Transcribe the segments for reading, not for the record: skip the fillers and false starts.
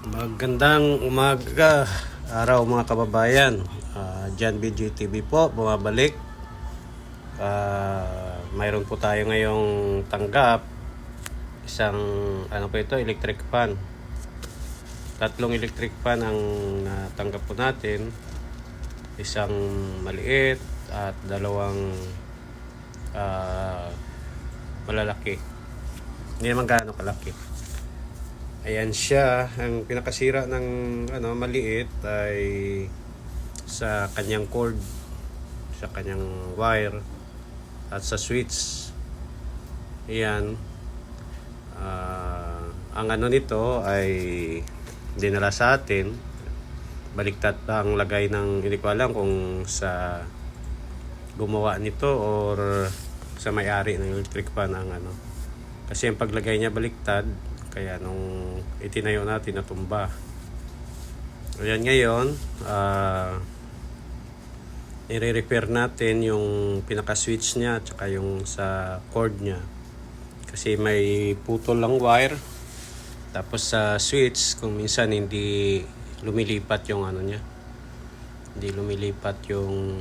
Magandang umaga, araw mga kababayan. John BGTV po, bumabalik. Mayroon po tayo ngayong tanggap. Isang, po ito, electric fan. Tatlong electric fan ang natanggap po natin. Isang maliit at dalawang malalaki. Hindi naman gaano kalaki. Ayan siya. Ang pinakasira ng maliit ay sa kanyang cord, sa kanyang wire at sa switch. Ayan. Ang nito ay dinala sa atin. Baliktad ang lagay ng, hindi ko alam kung sa gumawa nito or sa may-ari ng electric fan ang Kasi ang paglagay niya baliktad, kaya nung itinayo natin natumba. Ayan, ngayon i-repair natin yung pinaka-switch niya at saka yung sa cord niya. Kasi may putol lang wire. Tapos sa switch, kung minsan hindi lumilipat yung niya. Hindi lumilipat yung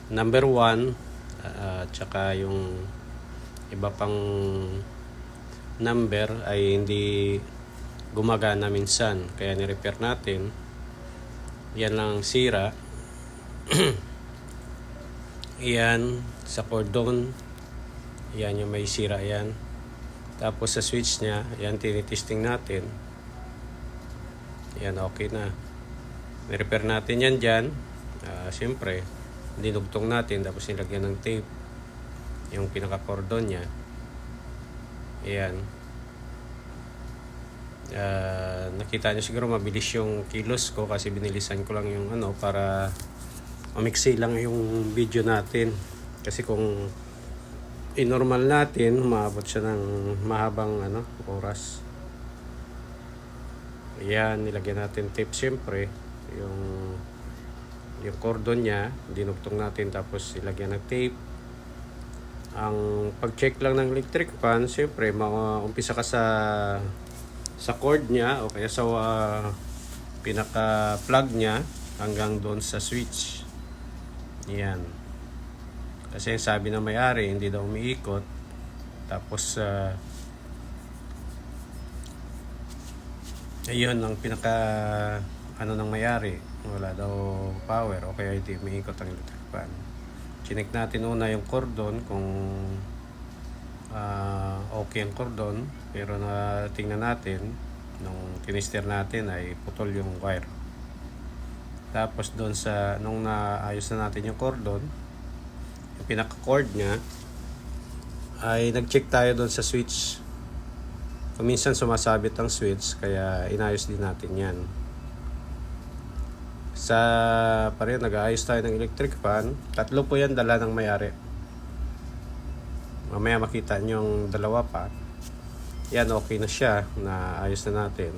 number 1 at saka yung iba pang number ay hindi gumagana minsan, kaya ni-repair natin. Yan lang sira. Yan sa cordon, yan yung may sira yan. Tapos sa switch nya, yan tinitesting natin. Yan, okay na. Ni-repair natin yan dyan. Siyempre dinugtong natin, tapos nilagyan ng tape yung pinaka cordon nya. Ayan. Nakita nyo siguro mabilis yung kilos ko kasi binilisan ko lang yung para umiksi lang yung video natin. Kasi kung i-normal natin, maabot siya ng mahabang oras. Ayan, nilagyan natin tape siyempre. Yung cordon nya, dinugtong natin tapos ilagyan ng tape. Ang pag-check lang ng electric fan, siyempre umpisa ka sa cord niya o kaya sa pinaka-plug niya hanggang doon sa switch. Yan. Kasi sabi ng may-ari, hindi daw umiikot. Tapos ayun ang pinaka ng may-ari. Wala daw power o kaya hindi umiikot ang electric fan. Chinek natin una yung cordon kung okay ang cordon, pero tingnan natin nung tinister natin ay putol yung wire. Tapos doon sa nung naayos na natin yung cordon, yung pinaka cord nya, ay nag-check tayo doon sa switch. Kung minsan sumasabit ang switch, kaya inayos din natin yan. Sa pareho nag-aayos tayo ng electric fan. Tatlo po yan dala ng may-ari. Mamaya makita nyo yung dalawa pa. Yan, okay na siya. Naayos na natin.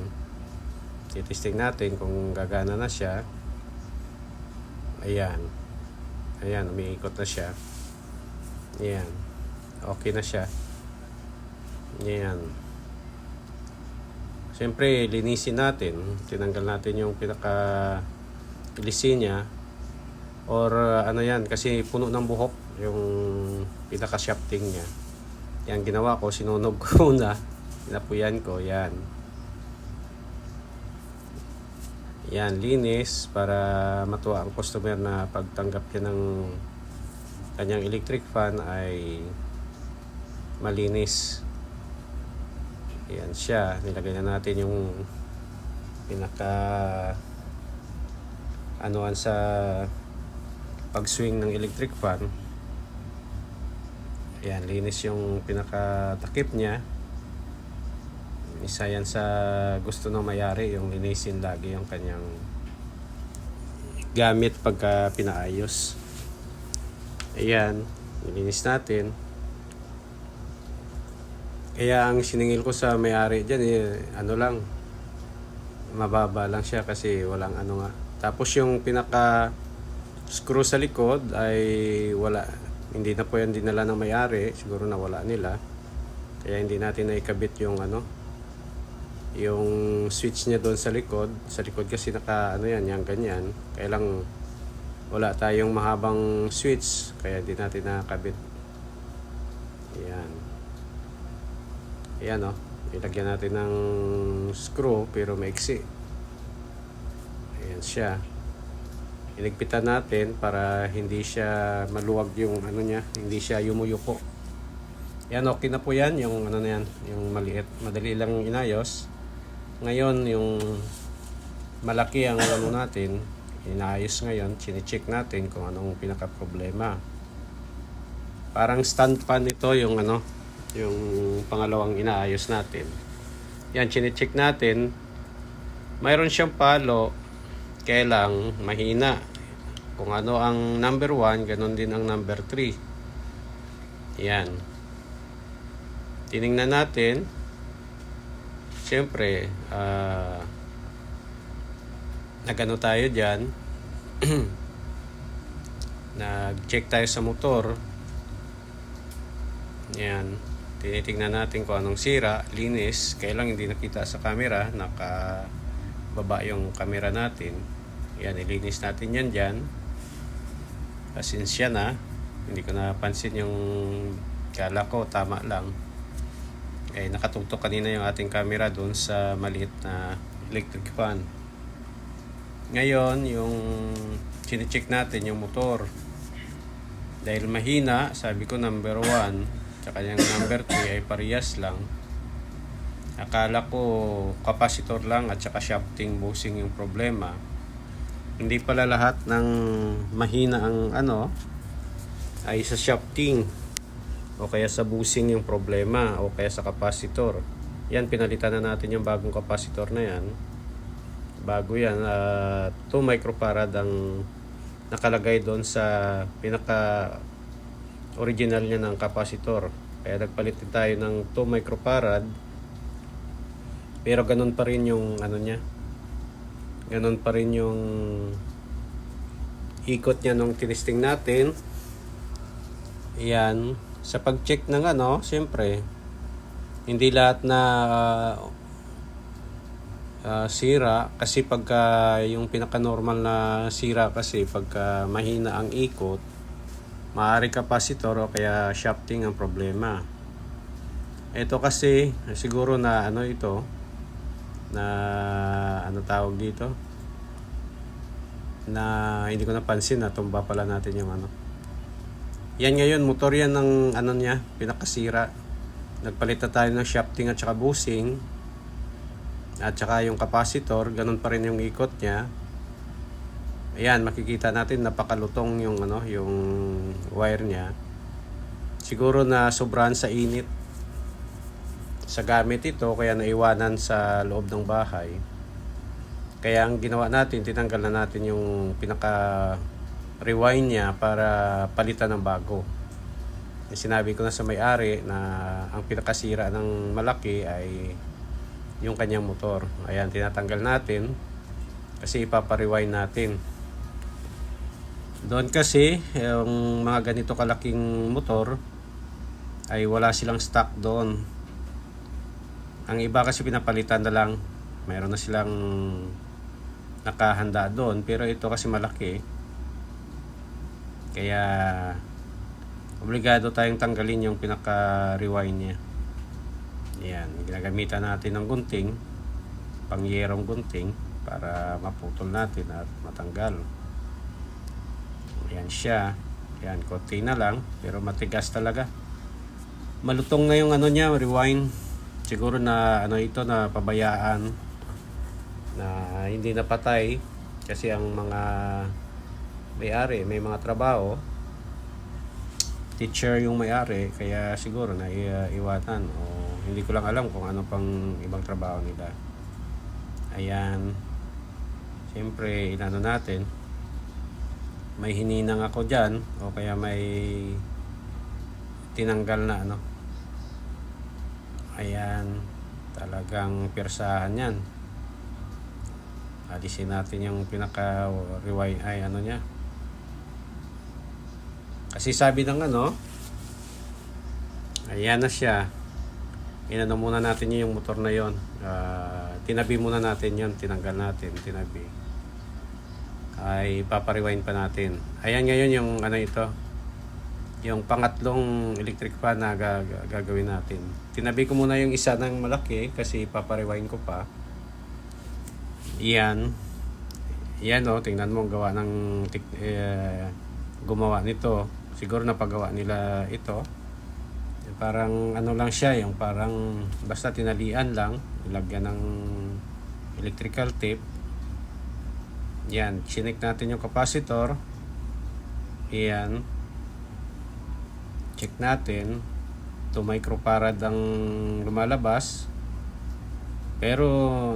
Titesting natin kung gagana na siya. Ayan. Ayan, umiikot na siya. Ayan. Okay na siya. Ayan. Siyempre, linisin natin. Tinanggal natin yung ilisi niya or yan kasi puno ng buhok yung pinaka shafting niya. Yan ginawa ko, sinunog ko na, pinapuyan ko. Yan linis para matuwa ang customer na pagtanggap niya ng kanyang electric fan ay malinis. Yan siya, nilagay na natin yung pinaka sa pag-swing ng electric fan. Ayan, linis yung pinaka-takip niya. Isa yan sa gusto ng may-ari, yung linisin lagi yung kanyang gamit pagka pinaayos. Ayan, nilinis natin. Kaya ang siningil ko sa may-ari dyan, lang, mababa lang siya kasi walang nga. Tapos yung pinaka screw sa likod ay wala. Hindi na po yan dinala ng may-ari. Siguro nawala nila. Kaya hindi natin naikabit yung yung switch niya doon sa likod. Sa likod kasi naka ano yan, yung ganyan. Kaya lang wala tayong mahabang switch, kaya di natin nakakabit. Ayan. Ayan o. Ilagyan natin ng screw pero maiksi. Ayan siya. Inigpitan natin para hindi siya maluwag yung ano niya, hindi siya yumuyuko. Yan, okay na po yan, yung ano na yan, yung maliit. Madali lang inayos. Ngayon, yung malaki ang ano natin, inaayos ngayon, chine-check natin kung anong pinaka-problema. Parang stand fan ito yung ano, yung pangalawang inaayos natin. Yan, chine-check natin. Mayroon siyang palo, kaya lang mahina. Kung ano ang number 1, ganun din ang number 3. Yan. Tiningnan natin. Siyempre, nagano tayo dyan. Nag-check tayo sa motor. Yan. Tinitingnan natin kung anong sira, linis. Kaya lang hindi nakita sa camera. Nakababa yung camera natin. Yan, ilinis natin yan dyan. Pasensya na. Hindi ko napansin yung kala ko, tama lang. Nakatutok kanina yung ating camera doon sa maliit na electric fan. Ngayon, yung chine-check natin yung motor. Dahil mahina, sabi ko number 1, tsaka yung number 3 ay parehas lang. Akala ko capacitor lang at saka shafting bushing yung problema. Hindi pala lahat ng mahina ang ano ay sa shafting o kaya sa bushing yung problema o kaya sa capacitor. Yan, pinalitan na natin yung bagong capacitor na yan. Bago yan, 2 microfarad ang nakalagay doon sa pinaka original niya ng capacitor. Kaya nagpalit din tayo ng 2 microfarad. Pero ganun pa rin yung ano niya. Ganun pa rin yung ikot niya nung tinisting natin. Yan. Sa pag-check ng ano, siyempre, hindi lahat na sira. Kasi pagka yung pinaka-normal na sira kasi pagka mahina ang ikot, maaari capacitor o kaya shafting ang problema. Ito kasi, siguro na ano ito, na ano tawag dito, na hindi ko napansin na tumba pala natin yung ano. Yan ngayon, motor yan ng ano niya, pinakasira. Nagpalit na tayo ng shafting at saka bushing. At saka yung capacitor, ganun pa rin yung ikot niya. Ayan, makikita natin napakalutong yung ano, yung wire niya. Siguro na sobrahan sa init sa gamit ito, kaya naiwanan sa loob ng bahay. Kaya ang ginawa natin, tinanggal na natin yung pinaka rewind niya para palitan ng bago. Sinabi ko na sa may-ari na ang pinakasira ng malaki ay yung kanyang motor. Ayan, tinatanggal natin kasi ipapa-rewind natin. Doon kasi yung mga ganito kalaking motor ay wala silang stock doon. Ang iba kasi pinapalitan na lang. Mayroon na silang nakahanda doon, pero ito kasi malaki. Kaya obligado tayong tanggalin yung pinaka-rewind niya. Yan, ginagamitan natin ng gunting, pangyerong gunting para maputol natin at matanggal. Yan siya. Yan, konti na lang pero matigas talaga. Malutong na yung ano niya, rewind. Siguro na ano ito na pabayaan na hindi napatay kasi ang mga may-ari, may mga trabaho, teacher yung may-ari, kaya siguro na iwatan o hindi ko lang alam kung ano pang ibang trabaho nila. Ayan, siyempre inano natin, may hininang ako dyan o kaya may tinanggal na ano. Ayan, talagang pirsahan yan. Alisin natin yung pinaka rewind ay ano niya. Kasi sabi ng ano, ayan na siya. Inano muna natin yung motor na yon. tinabi muna natin yon, tinanggal natin, tinabi. Ay paparewind pa natin. Ayan ngayon yung ano ito, yung pangatlong electric fan na gagawin natin. Tinabi ko muna yung isa ng malaki kasi paparewind ko pa. Yan. Yan o, tingnan mo gawa ng gumawa nito. Siguro napagawa nila ito. Parang ano lang siya, yung parang basta tinalian lang, ilagyan ng electrical tape. Yan, chinik natin yung capacitor. Yan. Check natin. 2 microfarad ang lumalabas. Pero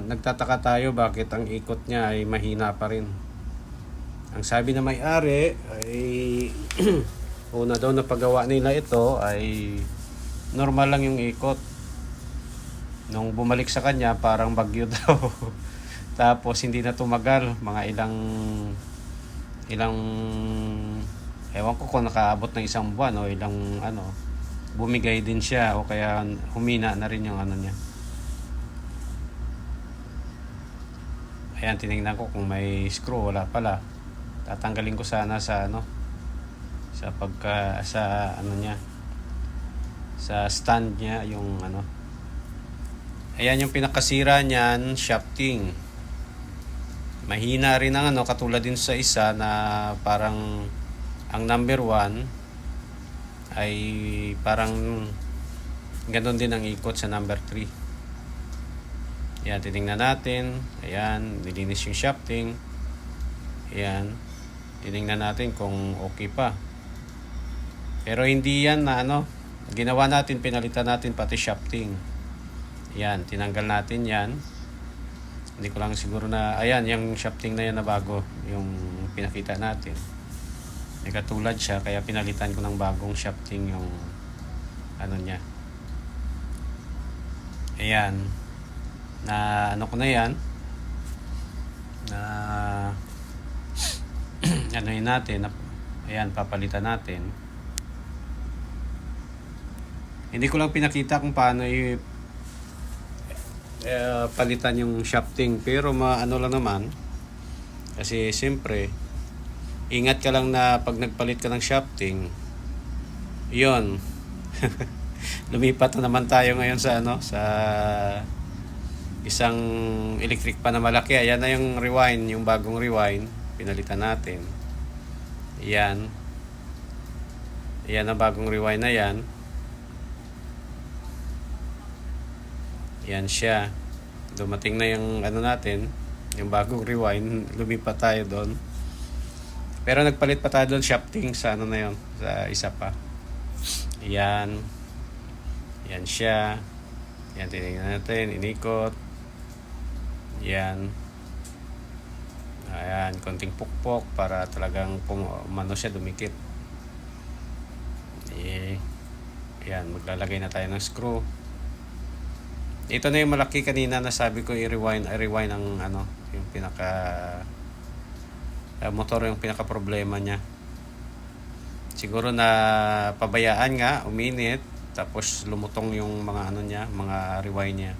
nagtataka tayo bakit ang ikot niya ay mahina pa rin. Ang sabi na may-ari ay una daw na paggawa nila ito ay normal lang yung ikot. Nung bumalik sa kanya parang bagyo daw. Tapos hindi na tumagal, mga ilang ewan ko kung nakaabot ng 1 buwan o ilang ano, bumigay din siya o kaya humina na rin yung ano niya. Ayan, tinignan ko kung may screw, wala pala. Tatanggalin ko sana sa ano, sa ano niya, sa stand niya, yung ano. Ayan yung pinakasira niyan, shafting. Mahina rin ang ano, katulad din sa isa na parang ang number 1 ay parang ganoon din ang ikot sa number 3. Ayan, titingnan natin. Ayan, nilinis yung shafting. Ayan, titingnan natin kung okay pa. Pero hindi yan na ano, ginawa natin, pinalitan natin pati shafting. Ayan, tinanggal natin yan. Hindi ko lang siguro na, ayan, yung shafting na yan na bago, yung pinakita natin. May katulad siya, kaya pinalitan ko ng bagong shafting yung ano niya. Ayan. Na ano ko na yan. Na ano yun natin. Ayan, papalitan natin. Hindi ko lang pinakita kung paano palitan yung shafting, pero ano lang naman, kasi siyempre ingat ka lang na pag nagpalit ka ng shafting, yon lumipat na naman tayo ngayon sa ano, sa isang electric pan na malaki. Ayan na yung rewind, yung bagong rewind, pinalitan natin. Ayan ang bagong rewind na yan. Yan siya. Dumating na yung ano natin, yung bagong rewind, lumipat tayo doon. Pero nagpalit pa tayo doon shafting sa ano na yun, sa isa pa. Yan. Yan siya. Yan, tinignan natin, inikot. Yan. Ayan, konting pukpok para talagang umano siya, dumikit. Yan, maglalagay na tayo ng screw. Ito na yung malaki kanina na sabi ko i-rewind ang ano, yung pinaka motor, yung pinaka problema niya. Siguro na pabayaan nga, uminit, tapos lumutong yung mga ano niya, mga rewind niya.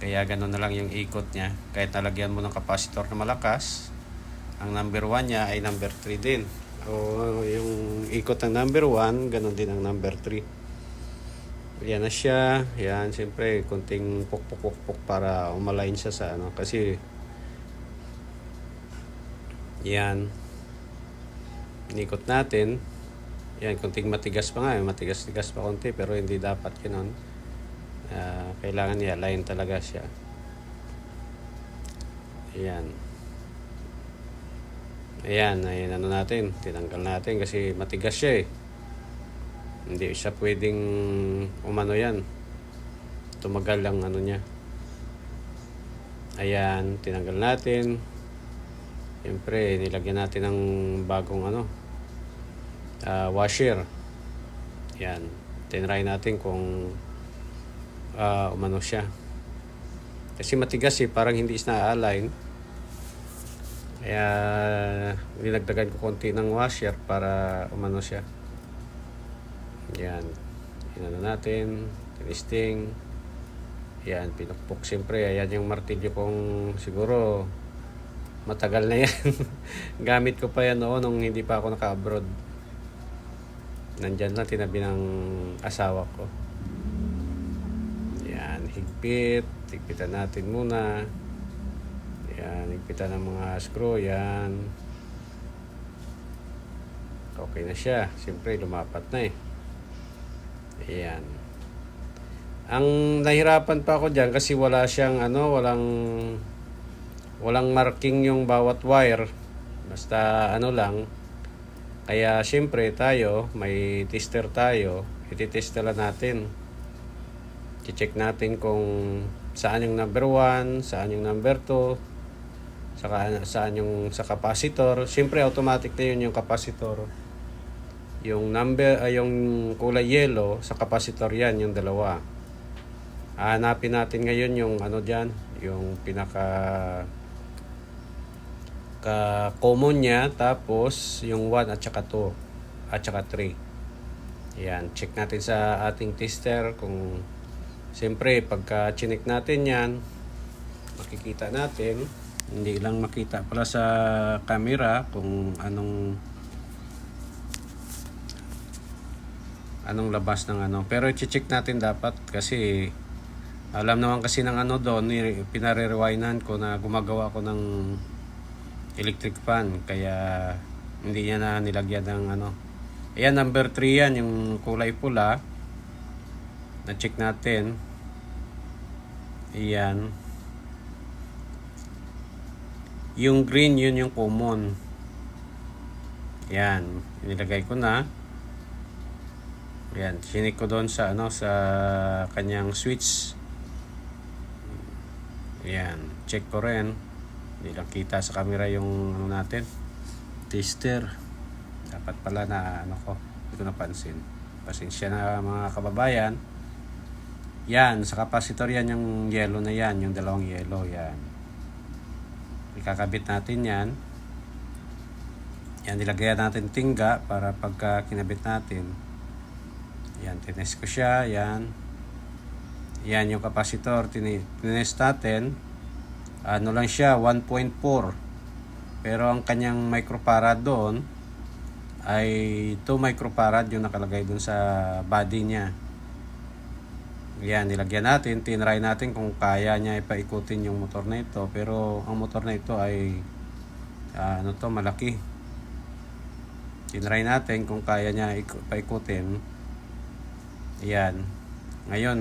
Kaya gano'n na lang yung ikot niya. Kahit nalagyan mo ng capacitor na malakas, ang number 1 niya ay number 3 din. O yung ikot ng number 1, gano'n din ang number 3. Yan na siya. Yan, siyempre konting pok para umalign siya sa ano, kasi yan, inikot natin. Yan, konting matigas pa nga, matigas-tigas pa konti, pero hindi dapat ganoon. Kailangan i-align talaga siya. Ayan, ano natin, tinanggal natin kasi matigas siya eh. Hindi siya pwedeng umano yan, tumagal lang ano niya. Ayan, tinanggal natin. Siyempre nilagyan natin ng bagong ano, washer. Yan, tinry natin kung umano siya, kasi matigas eh, parang hindi na-align. Kaya nilagdagan ko konti ng washer para umano siya. Yan, inano natin, testing. Yan, pinukpok. Siyempre, ayan yung martilyo kong siguro matagal na yan. Gamit ko pa yan noon nung hindi pa ako naka-abroad. Nandyan lang, tinabi ng asawa ko. Yan, higpit. Higpitan natin muna. Yan, higpitan ng mga screw. Yan. Okay na siya. Siyempre, lumapat na eh. Ayan. Ang nahirapan pa ako dyan kasi wala siyang walang marking yung bawat wire. Basta lang. Kaya siyempre tayo, may tester tayo. Ititest lang natin. I-check natin kung saan yung number 1, saan yung number 2, saan yung sa capacitor. Siyempre automatic na yun yung capacitor. Yung yung kulay yellow sa capacitor yan, yung dalawa. Hanapin natin ngayon yung dyan, yung pinaka common niya, tapos yung 1 at saka 2 at saka 3. Yan, check natin sa ating tester kung siyempre pagka chinik natin yan, makikita natin, hindi lang makita pala sa camera kung anong labas ng pero i-check natin dapat kasi alam naman kasi ng doon, pinare-rewindan ko na gumagawa ko ng electric fan, kaya hindi niya na nilagyan ng ayan, number 3 yan, yung kulay pula. Na-check natin. Ayan. Yung green, yun yung common. Ayan, inilagay ko na. Ayan, sinik ko doon sa sa kanyang switch. Ayan, check ko rin. Hindi lang kita sa camera yung natin. Tester. Dapat pala na ko, hindi ko napansin. Pasensya na mga kababayan. Yan, sa capacitor yan yung yellow na yan, yung dalawang yellow yan. Ikakabit natin yan. Yan, nilagyan natin tingga para pagka kinabit natin. Yan, tinest ko siya, yan. Yan yung capacitor, tinest natin. Lang siya, 1.4. Pero ang kanyang microfarad doon ay 2 microfarad yung nakalagay doon sa body niya. Yan, nilagyan natin, tinry natin kung kaya niya ipaikutin yung motor na ito. Pero ang motor na ito ay malaki. Tinry natin kung kaya niya ipaikutin. Yan. Ngayon,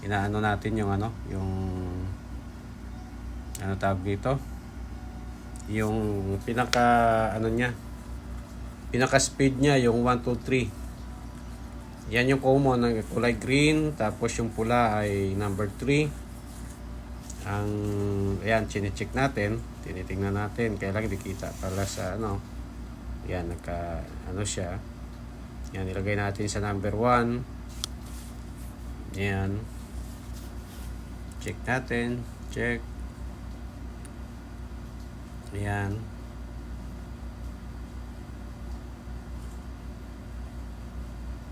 inaano natin yung yung tawag dito, yung pinaka niya, pinaka speed niya, yung 1, 2, 3. Yan yung common ng kulay green, tapos yung pula ay number 3. Ayan, chine-check natin, tinitingnan natin, kaya lang di kita pala sa yan, nagka siya. Yan, ilagay natin sa number 1. Yan, check natin, check. Ayan.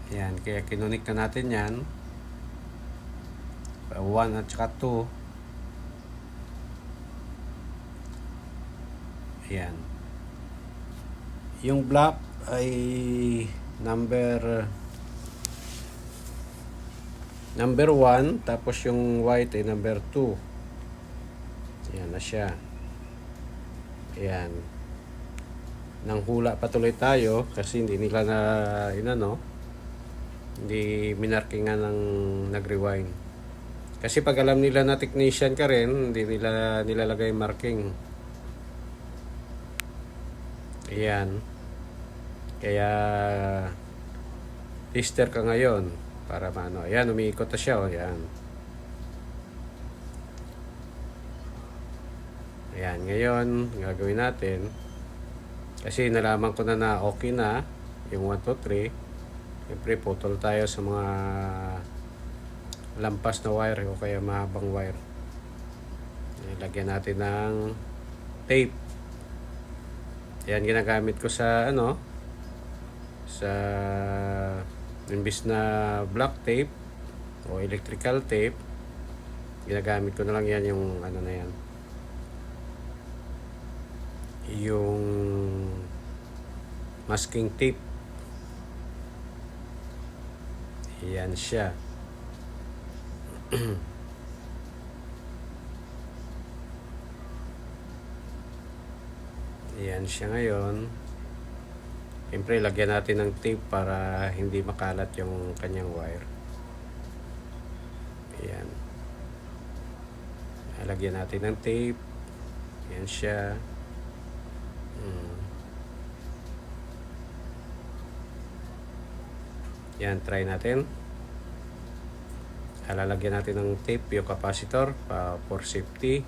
Ayan, kaya kinunik na natin yan. 1 at saka 2. Ayan. Yung black ay number 1, tapos yung white ay number 2. Ayan na siya. Ayan. Nang hula patuloy tayo kasi hindi nila hindi minarkingan ng nag-rewind. Kasi pag alam nila na technician ka rin, hindi nila nilalagay marking. Ayan. Kaya tester ka ngayon para ayan, umiikot na siya. Ayan. Ayan, ngayon gagawin natin kasi nalaman ko na okay na yung 1, 2, 3. Siyempre putol tayo sa mga lampas na wire o kaya mahabang wire. Ilagyan natin ng tape. Ayan, ginagamit ko sa sa imbis na black tape o electrical tape, Ginagamit ko na lang yan yung ano na yan. Yung masking tape. Yan siya. Yan siya ngayon. Siyempre, lagyan natin ng tape para hindi makalat yung kanyang wire. Ayan. Lagyan natin ng tape. Yan siya. Yan, try natin. Lalagyan natin ng tape yung capacitor for safety.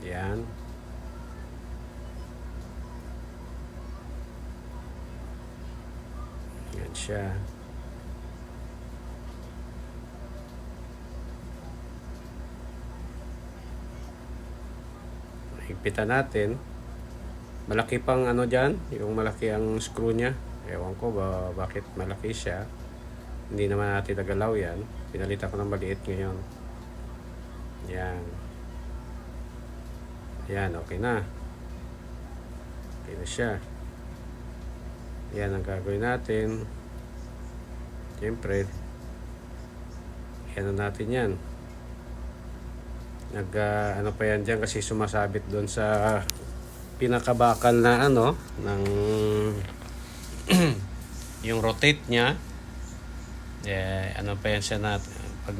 Yan. Yan siya. Higpitan natin. Malaki pang ano dyan, yung malaki ang screw nya. Ewan ko ba bakit malaki siya. Hindi naman natin nagalaw yan. Pinalitan ko ng maliit ngayon. Yan. Yan, okay na. Okay na siya. Yan ang gagawin natin. Siyempre, ano natin yan. Ano pa yan dyan kasi sumasabit doon sa pinakabakal na ano ng yung rotate nya. Ano pa yan siya natin. Pag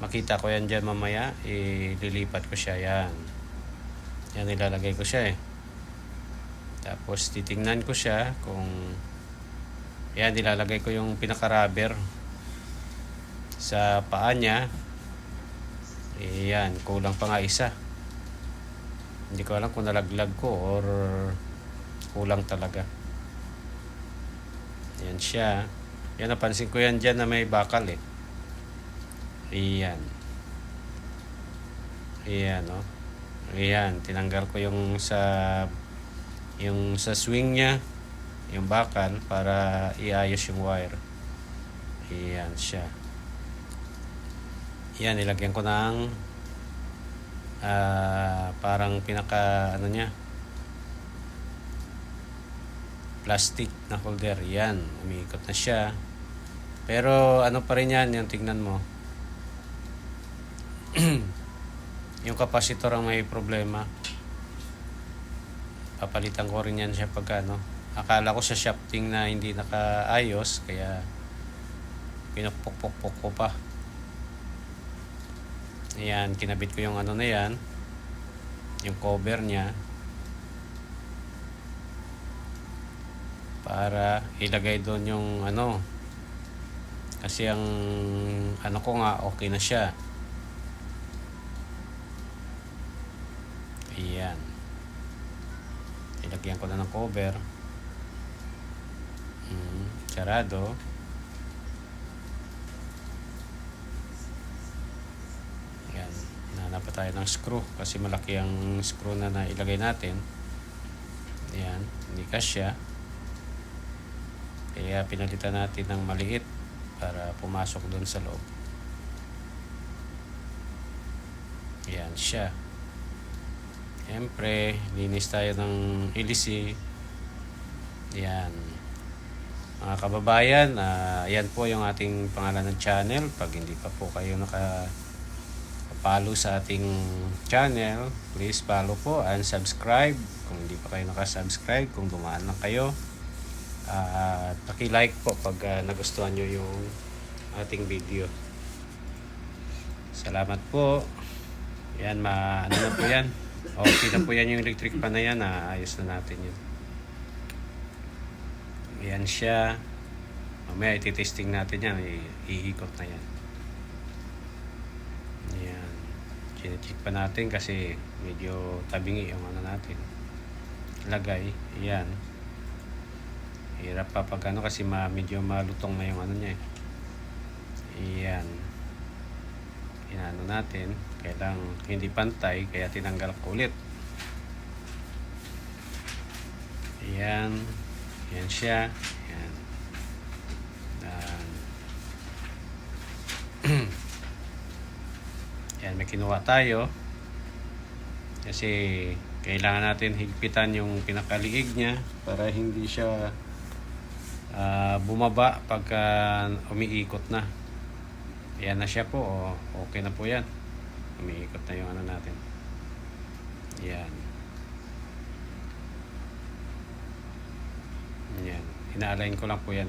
makita ko yan dyan mamaya, ililipat ko siya. Yan. Yan, ilalagay ko siya eh. Tapos titingnan ko siya kung yan, ilalagay ko yung pinaka-rubber sa paa niya. Yan, kulang pa nga isa. Hindi ko alam kung nalaglag ko or kulang talaga. Yan siya. Yan, napansin ko yan dyan na may bakal eh. Ayan. Ayan, oh. Ayan, tinanggal ko yung sa swing nya, yung bakal, para iayos yung wire. Ayan siya. Ayan, nilagyan ko ng parang pinaka ano nya, plastic na holder. Yan, umiikot na siya. Pero ano pa rin yan, yung tingnan mo. Yung capacitor ang may problema. Papalitan ko rin yan siya pag ano. Akala ko sa shafting na hindi nakaayos, kaya pinupok-pok ko pa. Ayan, kinabit ko yung ano na yan, yung cover nya, para ilagay doon yung ano, kasi ang ano ko nga okay na siya. Ayan, ilagyan ko na ng cover. Sarado. Ayan, hanap pa tayo ng screw kasi malaki ang screw na nailagay natin. Ayan, hindi kasya. Kaya pinalitan natin ng maliit para pumasok doon sa loob. Ayan siya. Siyempre, linis tayo ng ilisi. Ayan. Mga kababayan, ayan po yung ating pangalan ng channel. Pag hindi pa po kayo nakapalo sa ating channel, please follow po and subscribe. Kung hindi pa kayo nakasubscribe, kung dumaan lang kayo, paki-like po pag nagustuhan nyo yung ating video. Salamat po. Yan, ano na po yan. Okay na po yan yung electric pan na yan. Ayos na natin yun. Yan siya. Mamaya ititesting natin yan. Iikot na yan. Yan. Chinecheck pa natin kasi medyo tabingi yung ano natin. Lagay. Yan. Hirap pa pag ano kasi medyo malutong na yung ano niya eh. Yan. Inano natin. Kailang hindi pantay kaya tinanggal ko ulit. Yan. Yan siya. Yan. Yan, may kinuha tayo. Kasi kailangan natin higpitan yung pinakaliig niya para hindi siya bumaba pagka umiikot na. Yan na siya po. Okay na po yan. Umiikot na yung ano natin. Yan. Yan. Ina-align ko lang po yan.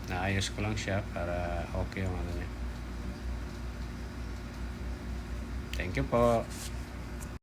Naayos ko lang siya para okay yung ano niya. Thank you po.